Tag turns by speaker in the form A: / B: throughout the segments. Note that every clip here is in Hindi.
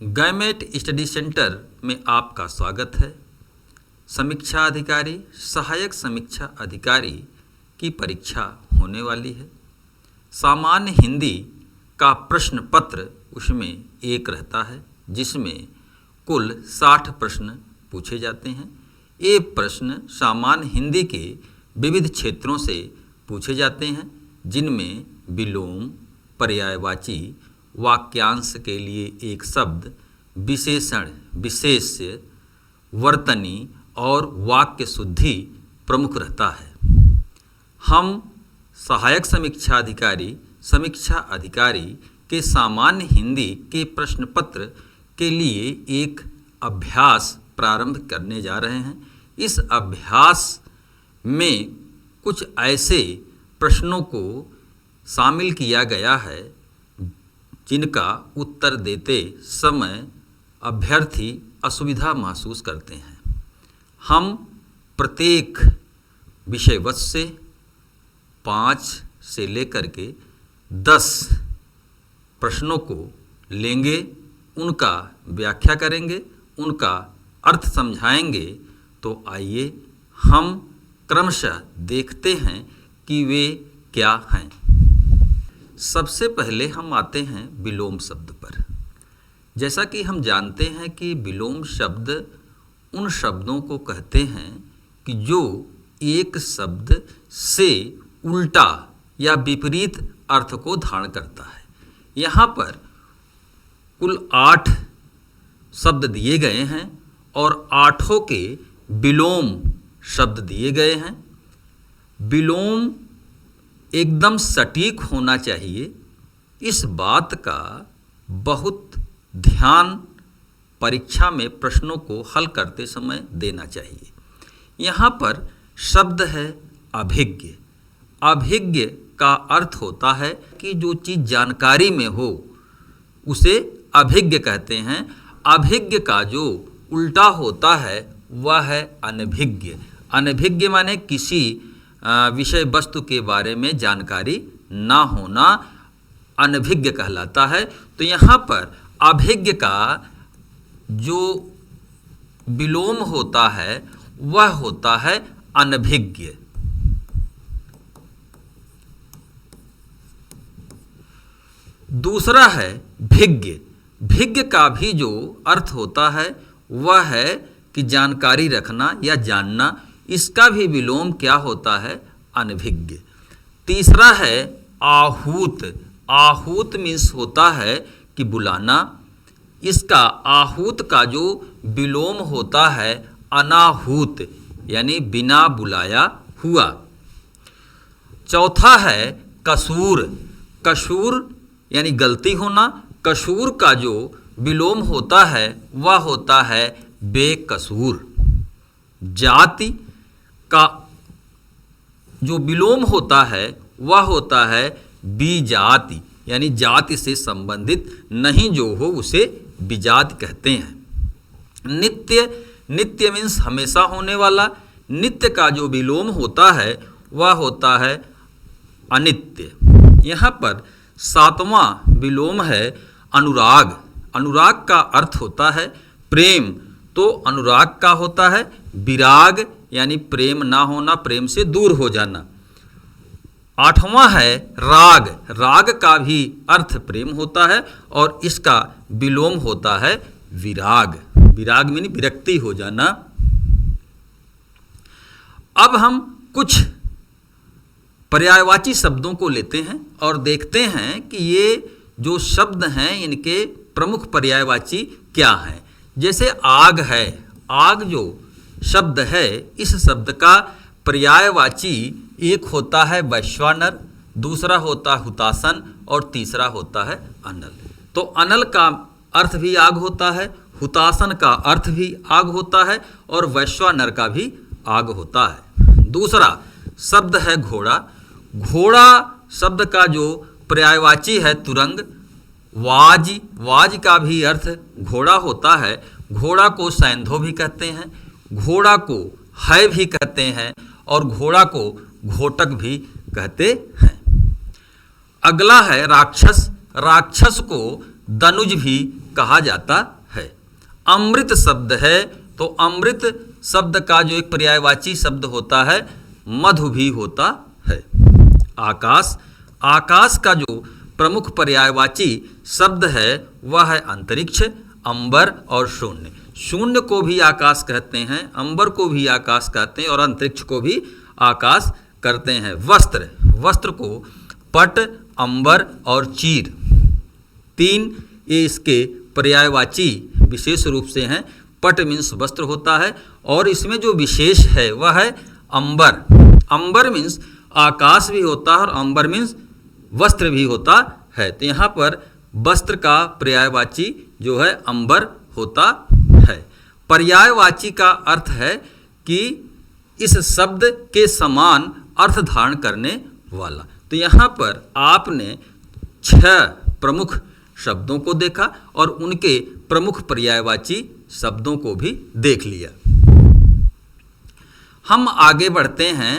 A: गैमेट स्टडी सेंटर में आपका स्वागत है। समीक्षा अधिकारी, सहायक समीक्षा अधिकारी की परीक्षा होने वाली है। सामान्य हिंदी का प्रश्न पत्र उसमें एक रहता है, जिसमें कुल 60 प्रश्न पूछे जाते हैं। ये प्रश्न सामान्य हिंदी के विविध क्षेत्रों से पूछे जाते हैं, जिनमें विलोम, पर्यायवाची, वाक्यांश के लिए एक शब्द, विशेषण, विशेष्य, वर्तनी और वाक्य शुद्धि प्रमुख रहता है। हम सहायक समीक्षा अधिकारी के सामान्य हिंदी के प्रश्न पत्र के लिए एक अभ्यास प्रारंभ करने जा रहे हैं। इस अभ्यास में कुछ ऐसे प्रश्नों को शामिल किया गया है जिनका उत्तर देते समय अभ्यर्थी असुविधा महसूस करते हैं। हम प्रत्येक विषय वस्तु से 5 से लेकर के 10 प्रश्नों को लेंगे, उनका व्याख्या करेंगे, उनका अर्थ समझाएंगे। तो आइए हम क्रमशः देखते हैं कि वे क्या हैं। सबसे पहले हम आते हैं विलोम शब्द पर। जैसा कि हम जानते हैं कि विलोम शब्द उन शब्दों को कहते हैं कि जो एक शब्द से उल्टा या विपरीत अर्थ को धारण करता है। यहाँ पर कुल 8 शब्द दिए गए हैं और 8 के विलोम शब्द दिए गए हैं। विलोम एकदम सटीक होना चाहिए, इस बात का बहुत ध्यान परीक्षा में प्रश्नों को हल करते समय देना चाहिए। यहाँ पर शब्द है अभिज्ञ। अभिज्ञ का अर्थ होता है कि जो चीज़ जानकारी में हो उसे अभिज्ञ कहते हैं। अभिज्ञ का जो उल्टा होता है वह है अनभिज्ञ। अनभिज्ञ माने किसी विषय वस्तु के बारे में जानकारी ना होना अनभिज्ञ कहलाता है। तो यहाँ पर अभिज्ञ का जो विलोम होता है वह होता है अनभिज्ञ। दूसरा है भिज्ञ। भिज्ञ का भी जो अर्थ होता है वह है कि जानकारी रखना या जानना। इसका भी विलोम क्या होता है? अनभिज्ञ। तीसरा है आहूत। आहूत मीन्स होता है कि बुलाना। इसका आहूत का जो विलोम होता है अनाहूत, यानी बिना बुलाया हुआ। चौथा है कसूर। कसूर यानी गलती होना। कसूर का जो विलोम होता है वह होता है बेकसूर। जाति का जो विलोम होता है वह होता है विजाति, यानी जाति से संबंधित नहीं जो हो उसे विजाति कहते हैं। नित्य, नित्य मीन्स हमेशा होने वाला। नित्य का जो विलोम होता है वह होता है अनित्य। यहाँ पर 7वां विलोम है अनुराग। अनुराग का अर्थ होता है प्रेम, तो अनुराग का होता है विराग, यानी प्रेम ना होना, प्रेम से दूर हो जाना। 8वां है राग। राग का भी अर्थ प्रेम होता है और इसका विलोम होता है विराग। विराग यानी विरक्ति हो जाना। अब हम कुछ पर्यायवाची शब्दों को लेते हैं और देखते हैं कि ये जो शब्द हैं इनके प्रमुख पर्यायवाची क्या हैं। जैसे आग है। आग जो शब्द है, इस शब्द का पर्यायवाची एक होता है वैश्वानर, दूसरा होता है हुतासन और तीसरा होता है अनल। तो अनल का अर्थ भी आग होता है, हुतासन का अर्थ भी आग होता है और वैश्वानर का भी आग होता है। दूसरा शब्द है घोड़ा। घोड़ा शब्द का जो पर्यायवाची है तुरंग। वाज, वाज का भी अर्थ घोड़ा होता है। घोड़ा को सैंधो भी कहते हैं, घोड़ा को है भी कहते हैं और घोड़ा को घोटक भी कहते हैं। अगला है राक्षस। राक्षस को दनुज भी कहा जाता है। अमृत शब्द है तो अमृत शब्द का जो एक पर्यायवाची शब्द होता है मधु भी होता है। आकाश, आकाश का जो प्रमुख पर्यायवाची शब्द है वह है अंतरिक्ष, अंबर और शून्य। शून्य को भी आकाश कहते हैं, अंबर को भी आकाश कहते हैं और अंतरिक्ष को भी आकाश करते हैं। वस्त्र, वस्त्र को पट, अंबर और चीर, तीन ये इसके पर्यायवाची विशेष रूप से हैं। पट मीन्स वस्त्र होता है और इसमें जो विशेष है वह है अंबर। अंबर मीन्स आकाश भी होता है और अंबर मीन्स वस्त्र भी होता है। तो यहाँ पर वस्त्र का पर्यायवाची जो है अंबर होता है। पर्यायवाची का अर्थ है कि इस शब्द के समान अर्थ धारण करने वाला। तो यहाँ पर आपने 6 प्रमुख शब्दों को देखा और उनके प्रमुख पर्यायवाची शब्दों को भी देख लिया। हम आगे बढ़ते हैं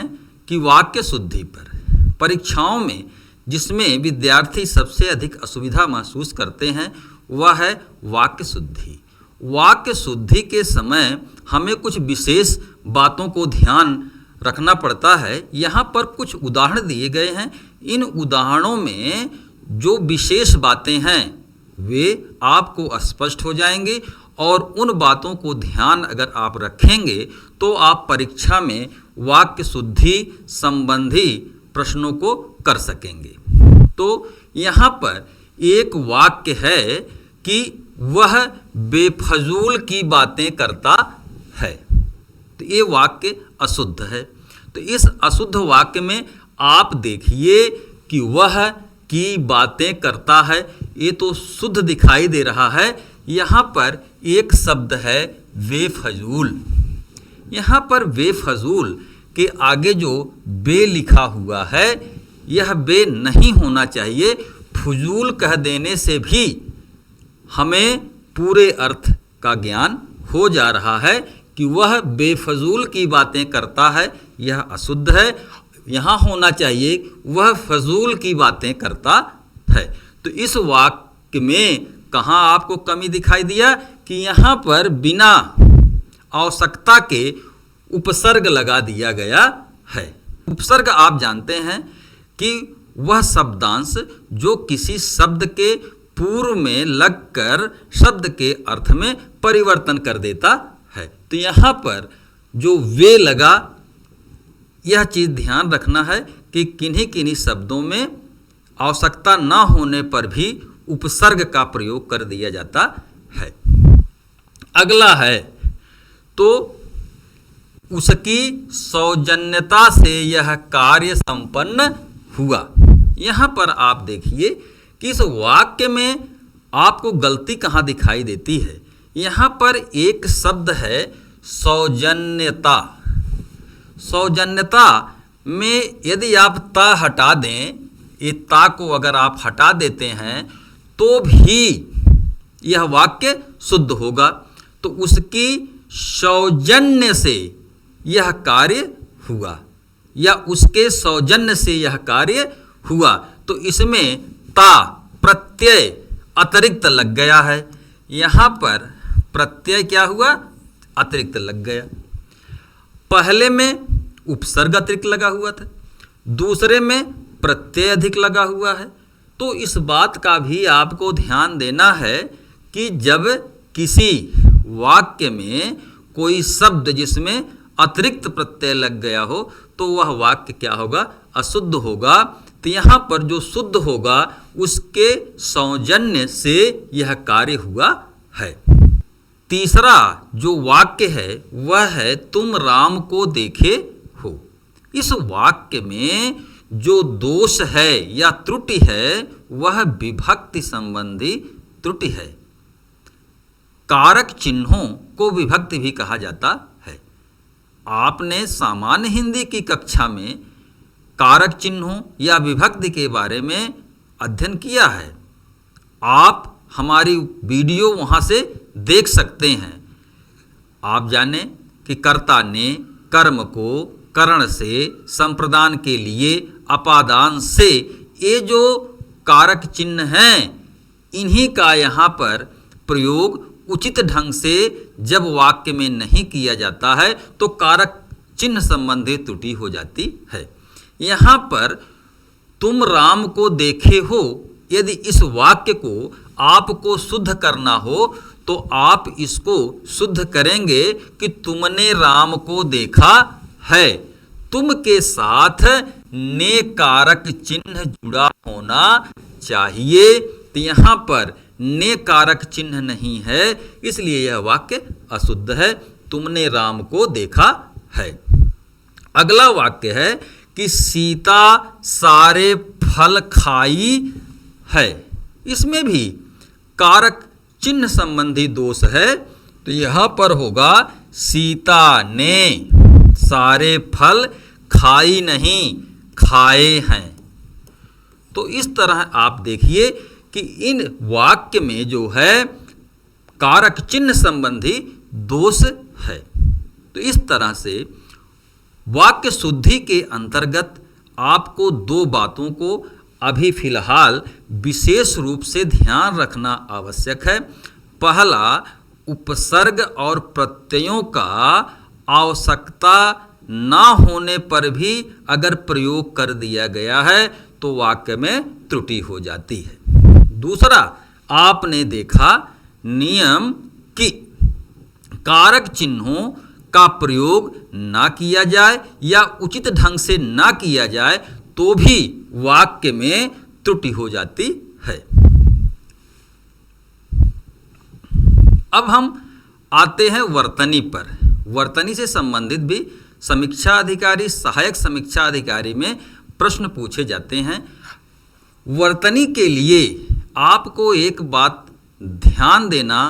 A: कि वाक्य शुद्धि पर। परीक्षाओं में जिसमें विद्यार्थी सबसे अधिक असुविधा महसूस करते हैं वह है वाक्य शुद्धि। वाक्य शुद्धि के समय हमें कुछ विशेष बातों को ध्यान रखना पड़ता है। यहाँ पर कुछ उदाहरण दिए गए हैं। इन उदाहरणों में जो विशेष बातें हैं वे आपको स्पष्ट हो जाएंगे और उन बातों को ध्यान अगर आप रखेंगे तो आप परीक्षा में वाक्य शुद्धि संबंधी प्रश्नों को कर सकेंगे। तो यहाँ पर एक वाक्य है कि वह बेफजूल की बातें करता है। तो ये वाक्य अशुद्ध है। तो इस अशुद्ध वाक्य में आप देखिए कि वह की बातें करता है, ये तो शुद्ध दिखाई दे रहा है। यहाँ पर एक शब्द है बेफजूल। यहाँ पर बेफजूल के आगे जो बे लिखा हुआ है यह बे नहीं होना चाहिए। फजूल कह देने से भी हमें पूरे अर्थ का ज्ञान हो जा रहा है कि वह बेफजूल की बातें करता है, यह अशुद्ध है। यहाँ होना चाहिए वह फजूल की बातें करता है। तो इस वाक्य में कहाँ आपको कमी दिखाई दिया कि यहाँ पर बिना आवश्यकता के उपसर्ग लगा दिया गया है। उपसर्ग आप जानते हैं कि वह शब्दांश जो किसी शब्द के पूर्व में लगकर शब्द के अर्थ में परिवर्तन कर देता है। तो यहाँ पर जो वे लगा, यह चीज़ ध्यान रखना है कि किन्हीं किन्हीं शब्दों में आवश्यकता न होने पर भी उपसर्ग का प्रयोग कर दिया जाता है। अगला है तो उसकी सौजन्यता से यह कार्य संपन्न हुआ। यहाँ पर आप देखिए कि इस वाक्य में आपको गलती कहाँ दिखाई देती है। यहाँ पर एक शब्द है सौजन्यता। सौजन्यता में यदि आप ता हटा दें, ये ता को अगर आप हटा देते हैं तो भी यह वाक्य शुद्ध होगा। तो उसकी सौजन्य से यह कार्य हुआ या उसके सौजन्य से यह कार्य हुआ। तो इसमें ता प्रत्यय अतिरिक्त लग गया है। यहाँ पर प्रत्यय क्या हुआ? अतिरिक्त लग गया। पहले में उपसर्ग अतिरिक्त लगा हुआ था, दूसरे में प्रत्यय अधिक लगा हुआ है। तो इस बात का भी आपको ध्यान देना है कि जब किसी वाक्य में कोई शब्द जिसमें अतिरिक्त प्रत्यय लग गया हो तो वह वाक्य क्या होगा? अशुद्ध होगा। तो यहाँ पर जो शुद्ध होगा उसके सौजन्य से यह कार्य हुआ है। तीसरा जो वाक्य है वह है तुम राम को देखे हो। इस वाक्य में जो दोष है या त्रुटि है वह विभक्ति संबंधी त्रुटि है। कारक चिन्हों को विभक्ति भी कहा जाता है। आपने सामान्य हिंदी की कक्षा में कारक चिन्हों या विभक्ति के बारे में अध्ययन किया है। आप हमारी वीडियो वहाँ से देख सकते हैं। आप जाने कि कर्ता ने कर्म को करण से, संप्रदान के लिए, अपादान से, ये जो कारक चिन्ह हैं इन्हीं का यहाँ पर प्रयोग उचित ढंग से जब वाक्य में नहीं किया जाता है तो कारक चिन्ह संबंधी त्रुटि हो जाती है। यहाँ पर तुम राम को देखे हो, यदि इस वाक्य को आपको शुद्ध करना हो तो आप इसको शुद्ध करेंगे कि तुमने राम को देखा है। तुम के साथ ने कारक चिन्ह जुड़ा होना चाहिए। तो यहाँ पर ने कारक चिन्ह नहीं है, इसलिए यह वाक्य अशुद्ध है। तुमने राम को देखा है। अगला वाक्य है कि सीता सारे फल खाई है। इसमें भी कारक चिन्ह संबंधी दोष है। तो यहाँ पर होगा सीता ने सारे फल खाई नहीं, खाए हैं। तो इस तरह आप देखिए कि इन वाक्य में जो है कारक चिन्ह संबंधी दोष है। तो इस तरह से वाक्य शुद्धि के अंतर्गत आपको दो बातों को अभी फिलहाल विशेष रूप से ध्यान रखना आवश्यक है। पहला, उपसर्ग और प्रत्ययों का आवश्यकता ना होने पर भी अगर प्रयोग कर दिया गया है तो वाक्य में त्रुटि हो जाती है। दूसरा, आपने देखा नियम कि कारक चिन्हों का प्रयोग ना किया जाए या उचित ढंग से ना किया जाए तो भी वाक्य में त्रुटि हो जाती है। अब हम आते हैं वर्तनी पर। वर्तनी से संबंधित भी समीक्षा अधिकारी, सहायक समीक्षा अधिकारी में प्रश्न पूछे जाते हैं। वर्तनी के लिए आपको एक बात ध्यान देना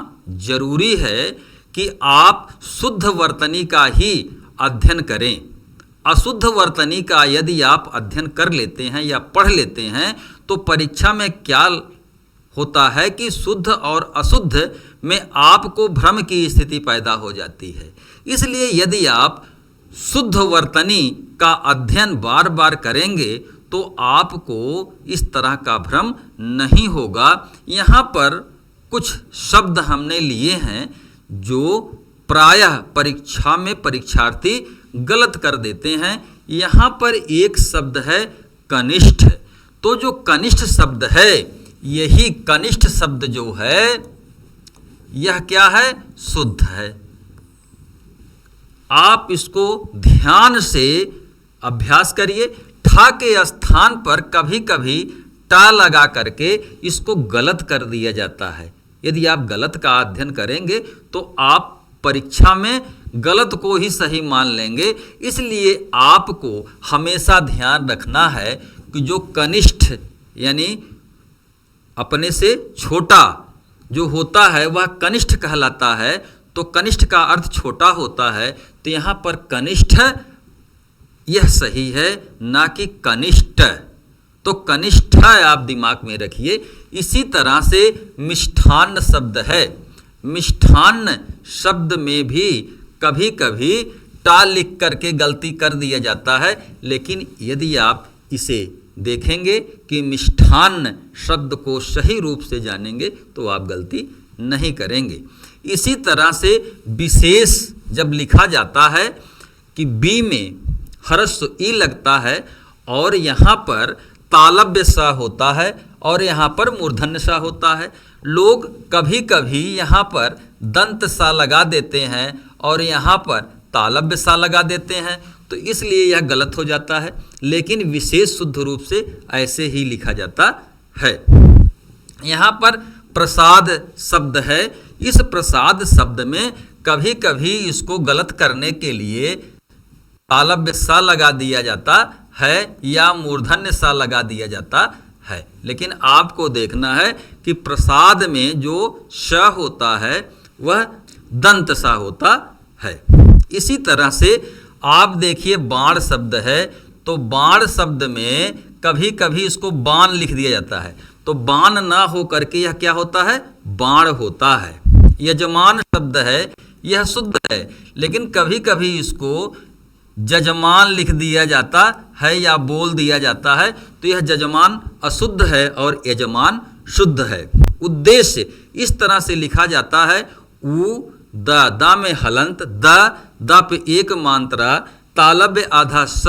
A: जरूरी है कि आप शुद्ध वर्तनी का ही अध्ययन करें। अशुद्ध वर्तनी का यदि आप अध्ययन कर लेते हैं या पढ़ लेते हैं तो परीक्षा में क्या होता है कि शुद्ध और अशुद्ध में आपको भ्रम की स्थिति पैदा हो जाती है। इसलिए यदि आप शुद्ध वर्तनी का अध्ययन बार बार करेंगे तो आपको इस तरह का भ्रम नहीं होगा। यहाँ पर कुछ शब्द हमने लिए हैं जो प्रायः परीक्षा में परीक्षार्थी गलत कर देते हैं। यहाँ पर एक शब्द है कनिष्ठ। तो जो कनिष्ठ शब्द है, यही कनिष्ठ शब्द जो है यह क्या है? शुद्ध है। आप इसको ध्यान से अभ्यास करिए। ठा के स्थान पर कभी कभी टा लगा करके इसको गलत कर दिया जाता है। यदि आप गलत का अध्ययन करेंगे तो आप परीक्षा में गलत को ही सही मान लेंगे। इसलिए आपको हमेशा ध्यान रखना है कि जो कनिष्ठ यानी अपने से छोटा जो होता है वह कनिष्ठ कहलाता है। तो कनिष्ठ का अर्थ छोटा होता है। तो यहाँ पर कनिष्ठ यह सही है, ना कि कनिष्ठ। तो कनिष्ठ आप दिमाग में रखिए। इसी तरह से मिष्ठान्न शब्द है। मिष्ठान्न शब्द में भी कभी कभी टा लिख करके गलती कर दिया जाता है, लेकिन यदि आप इसे देखेंगे कि मिष्ठान्न शब्द को सही रूप से जानेंगे तो आप गलती नहीं करेंगे। इसी तरह से विशेष जब लिखा जाता है कि बी में ह्रस्व ई लगता है और यहाँ पर तालव्य सा होता है और यहाँ पर मूर्धन्य सा होता है। लोग कभी कभी यहाँ पर दंत सा लगा देते हैं और यहाँ पर तालव्य सा लगा देते हैं, तो इसलिए यह गलत हो जाता है। लेकिन विशेष शुद्ध रूप से ऐसे ही लिखा जाता है। यहाँ पर प्रसाद शब्द है। इस प्रसाद शब्द में कभी कभी इसको गलत करने के लिए तालव्य सा लगा दिया जाता है या मूर्धन्य सा लगा दिया जाता है। लेकिन आपको देखना है कि प्रसाद में जो श होता है वह दंत सा होता है। इसी तरह से आप देखिए बाण शब्द है, तो बाण शब्द में कभी कभी इसको बाण लिख दिया जाता है। तो बाण ना हो करके यह क्या होता है? बाण होता है। यजमान शब्द है, यह शुद्ध है, लेकिन कभी कभी इसको जजमान लिख दिया जाता है या बोल दिया जाता है, तो यह जजमान अशुद्ध है और यजमान शुद्ध है। उद्देश्य इस तरह से लिखा जाता है, उ द में हलंत, द पे एक मात्रा, तालव्य आधा स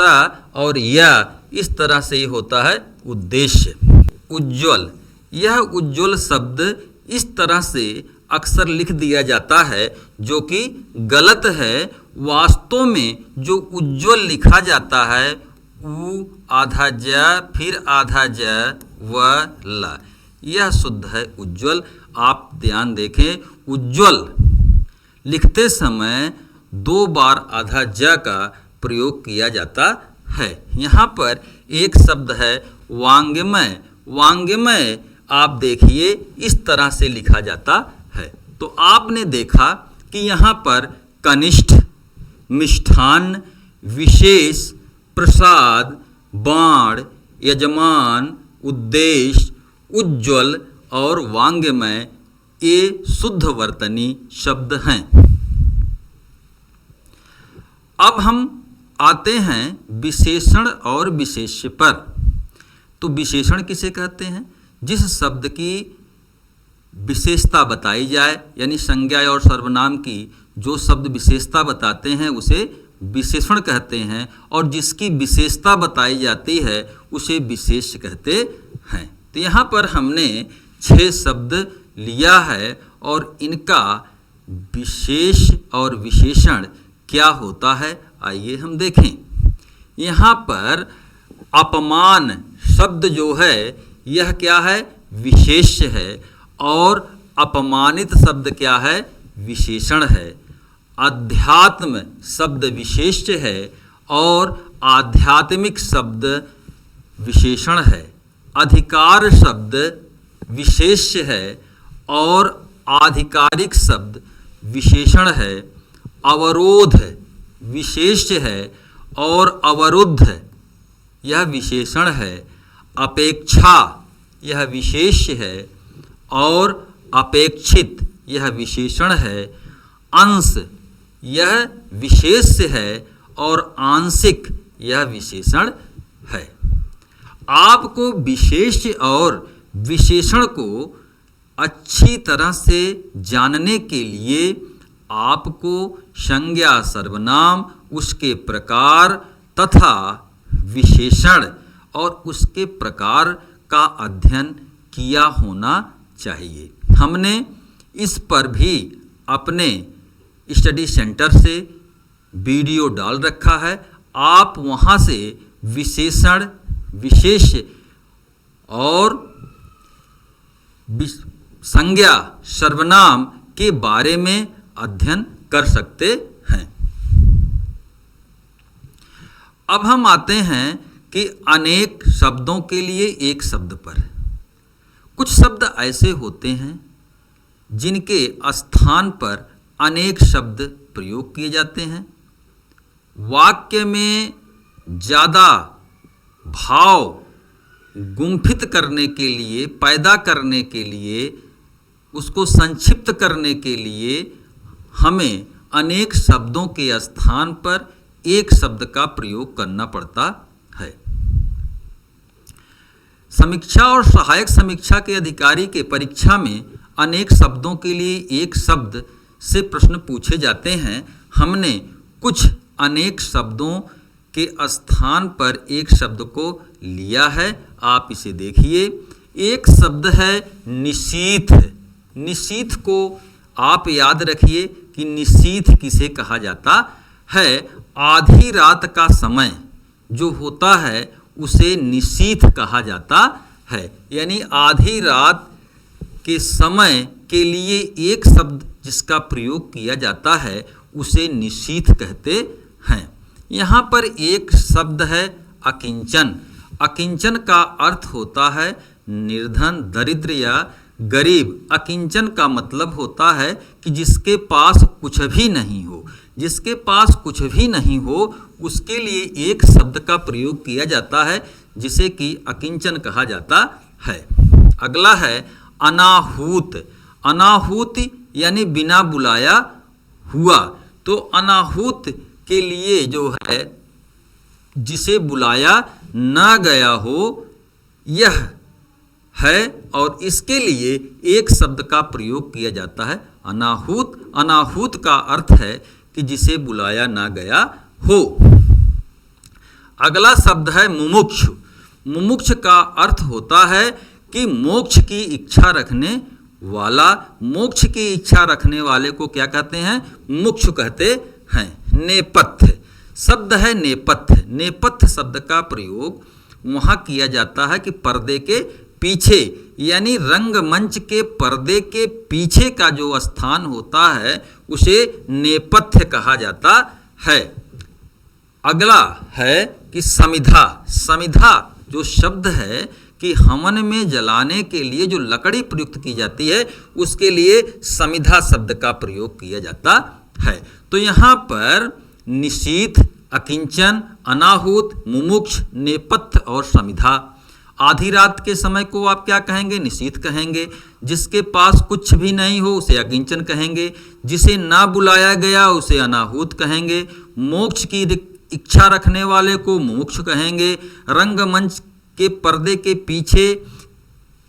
A: और य, इस तरह से ये होता है उद्देश्य। उज्ज्वल, यह उज्ज्वल शब्द इस तरह से अक्सर लिख दिया जाता है जो कि गलत है। वास्तव में जो उज्ज्वल लिखा जाता है उ आधा ज फिर आधा ज व ल, यह शुद्ध है उज्ज्वल। आप ध्यान देखें, उज्ज्वल लिखते समय 2 बार आधा ज का प्रयोग किया जाता है। यहाँ पर एक शब्द है वांग्मय। वांग्मय आप देखिए इस तरह से लिखा जाता है। तो आपने देखा कि यहाँ पर कनिष्ठ, मिष्ठान, विशेष, प्रसाद, बाण, यजमान, उद्देश्य, उज्ज्वल और वांग्मय ये शुद्ध वर्तनी शब्द हैं। अब हम आते हैं विशेषण और विशेष्य पर। तो विशेषण किसे कहते हैं? जिस शब्द की विशेषता बताई जाए, यानी संज्ञा और सर्वनाम की जो शब्द विशेषता बताते हैं उसे विशेषण कहते हैं, और जिसकी विशेषता बताई जाती है उसे विशेष्य कहते हैं। तो यहाँ पर हमने 6 शब्द लिया है और इनका विशेष और विशेषण क्या होता है आइए हम देखें। यहाँ पर अपमान शब्द जो है यह क्या है? विशेष्य है। और अपमानित शब्द क्या है? विशेषण है। अध्यात्म शब्द विशेष्य है और आध्यात्मिक शब्द विशेषण है। अधिकार शब्द विशेष्य है और आधिकारिक शब्द विशेषण है। अवरोध विशेष्य है और अवरुद्ध यह विशेषण है। अपेक्षा यह विशेष्य है और अपेक्षित यह विशेषण है। अंश यह विशेष्य है और आंशिक यह विशेषण है। आपको विशेष्य और विशेषण को अच्छी तरह से जानने के लिए आपको संज्ञा, सर्वनाम, उसके प्रकार तथा विशेषण और उसके प्रकार का अध्ययन किया होना चाहिए। हमने इस पर भी अपने स्टडी सेंटर से वीडियो डाल रखा है। आप वहाँ से विशेषण, विशेष्य और संज्ञा, सर्वनाम के बारे में अध्ययन कर सकते हैं। अब हम आते हैं कि अनेक शब्दों के लिए एक शब्द पर। कुछ शब्द ऐसे होते हैं जिनके स्थान पर अनेक शब्द प्रयोग किए जाते हैं। वाक्य में ज़्यादा भाव गुंफित करने के लिए, पैदा करने के लिए, उसको संक्षिप्त करने के लिए हमें अनेक शब्दों के स्थान पर एक शब्द का प्रयोग करना पड़ता है। समीक्षा और सहायक समीक्षा के अधिकारी के परीक्षा में अनेक शब्दों के लिए एक शब्द से प्रश्न पूछे जाते हैं। हमने कुछ अनेक शब्दों के स्थान पर एक शब्द को लिया है। आप इसे देखिए। एक शब्द है निशीथ। निशीथ को आप याद रखिए कि निशीथ किसे कहा जाता है? आधी रात का समय जो होता है उसे निशीथ कहा जाता है। यानी आधी रात के समय के लिए एक शब्द जिसका प्रयोग किया जाता है उसे निशीथ कहते हैं। यहाँ पर एक शब्द है अकिंचन। अकिंचन का अर्थ होता है निर्धन, दरिद्र या गरीब। अकिंचन का मतलब होता है कि जिसके पास कुछ भी नहीं हो। जिसके पास कुछ भी नहीं हो उसके लिए एक शब्द का प्रयोग किया जाता है जिसे कि अकिंचन कहा जाता है। अगला है अनाहूत। अनाहूत यानी बिना बुलाया हुआ। तो अनाहूत के लिए जो है जिसे बुलाया न गया हो, यह है और इसके लिए एक शब्द का प्रयोग किया जाता है अनाहूत। अनाहूत का अर्थ है कि जिसे बुलाया ना गया हो। अगला शब्द है मुमुक्षु। मुमुक्षु का अर्थ होता है कि मोक्ष की इच्छा रखने वाला। मोक्ष की इच्छा रखने वाले को क्या कहते हैं? मुमुक्षु कहते हैं। नेपथ्य शब्द है नेपथ्य। नेपथ्य शब्द का प्रयोग वहाँ किया जाता है कि पर्दे के पीछे, यानी रंगमंच के पर्दे के पीछे का जो स्थान होता है उसे नेपथ्य कहा जाता है। अगला है कि समिधा। समिधा जो शब्द है कि हवन में जलाने के लिए जो लकड़ी प्रयुक्त की जाती है उसके लिए समिधा शब्द का प्रयोग किया जाता है। तो यहाँ पर निशीथ, अकिंचन, अनाहूत, मुमुक्ष, नेपथ्य और समिधा। आधी रात के समय को आप क्या कहेंगे? निशीथ कहेंगे। जिसके पास कुछ भी नहीं हो उसे अकिंचन कहेंगे। जिसे ना बुलाया गया उसे अनाहूत कहेंगे। मोक्ष की इच्छा रखने वाले को मुमुक्ष कहेंगे। रंगमंच के पर्दे के पीछे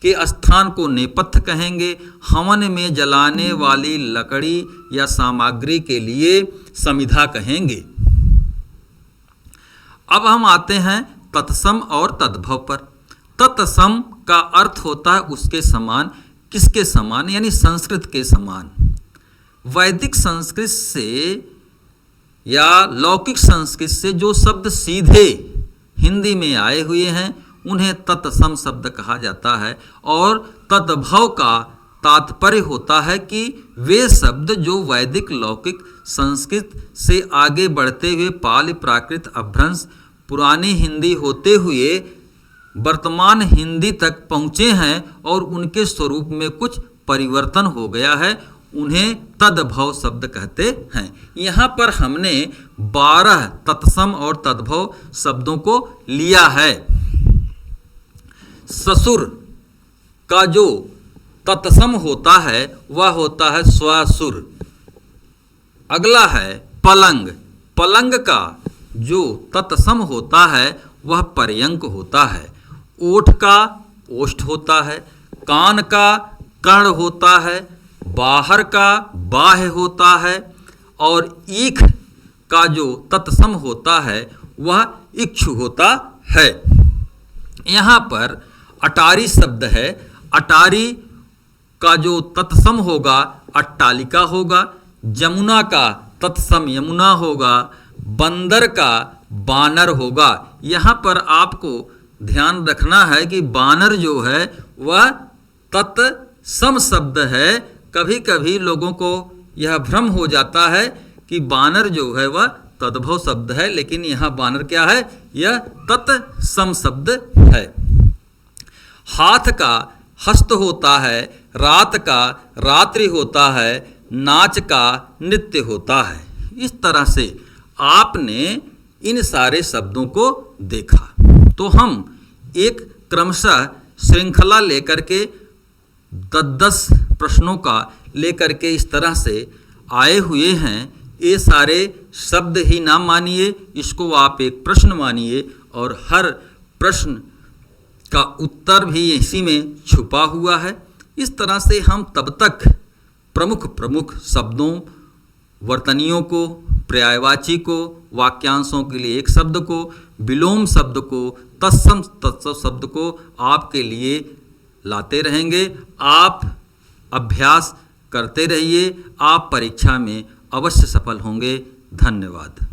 A: के स्थान को नेपथ्य कहेंगे। हवन में जलाने वाली लकड़ी या सामग्री के लिए समिधा कहेंगे। अब हम आते हैं तत्सम और तद्भव पर। तत्सम का अर्थ होता है उसके समान। किसके समान? यानी संस्कृत के समान। वैदिक संस्कृत से या लौकिक संस्कृत से जो शब्द सीधे हिंदी में आए हुए हैं उन्हें तत्सम शब्द कहा जाता है। और तद्भव का तात्पर्य होता है कि वे शब्द जो वैदिक लौकिक संस्कृत से आगे बढ़ते हुए पाली प्राकृत अपभ्रंश पुरानी हिंदी होते हुए वर्तमान हिंदी तक पहुँचे हैं और उनके स्वरूप में कुछ परिवर्तन हो गया है, उन्हें तद्भव शब्द कहते हैं। यहाँ पर हमने 12 तत्सम और तद्भव शब्दों को लिया है। ससुर का जो तत्सम होता है वह होता है स्वसुर। अगला है पलंग। पलंग का जो तत्सम होता है वह पर्यंक होता है। ओठ का ओष्ठ होता है। कान का कर्ण होता है। बाहर का बाह्य होता है। और ईख का जो तत्सम होता है वह इक्षु होता है। यहाँ पर अटारी शब्द है। अटारी का जो तत्सम होगा अट्टालिका होगा। जमुना का तत्सम यमुना होगा। बंदर का बानर होगा। यहाँ पर आपको ध्यान रखना है कि बानर जो है वह तत्सम शब्द है। कभी कभी लोगों को यह भ्रम हो जाता है कि बानर जो है वह तद्भव शब्द है, लेकिन यहाँ बानर क्या है? यह तत्सम शब्द है। हाथ का हस्त होता है। रात का रात्रि होता है। नाच का नृत्य होता है। इस तरह से आपने इन सारे शब्दों को देखा। तो हम एक क्रमशः श्रृंखला लेकर के 10 प्रश्नों का लेकर के इस तरह से आए हुए हैं। ये सारे शब्द ही ना मानिए, इसको आप एक प्रश्न मानिए और हर प्रश्न का उत्तर भी इसी में छुपा हुआ है। इस तरह से हम तब तक प्रमुख शब्दों, वर्तनियों को, पर्यायवाची को, वाक्यांशों के लिए एक शब्द को, विलोम शब्द को, तत्सम तत्सम शब्द को आपके लिए लाते रहेंगे। आप अभ्यास करते रहिए। आप परीक्षा में अवश्य सफल होंगे। धन्यवाद।